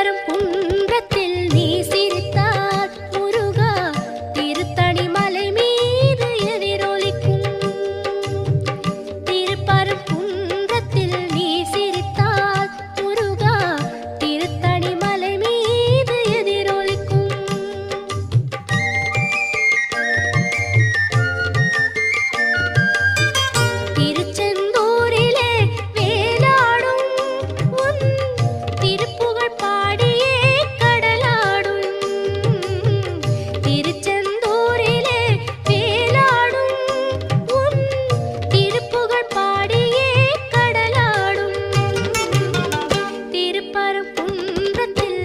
திருப்பரங்குன்றத்தில் நீ சிரித்தால் முருகா திருத்தணி மலை மீது எதிரொலிக்கும். திருப்பரங்குன்றத்தில் நீ சிரித்தால் முருகா திருத்தணி மலை மீது எதிரொலிக்கும். திருச்செந்தூரிலே வேலாடும் உன் திருப்புகழ் பாடியே கடலாடும். திருச்செந்தூரிலே வேலாடும் உன் திருப்புகழ் பாடியே கடலாடும். திருப்பரங்குன்றத்தில்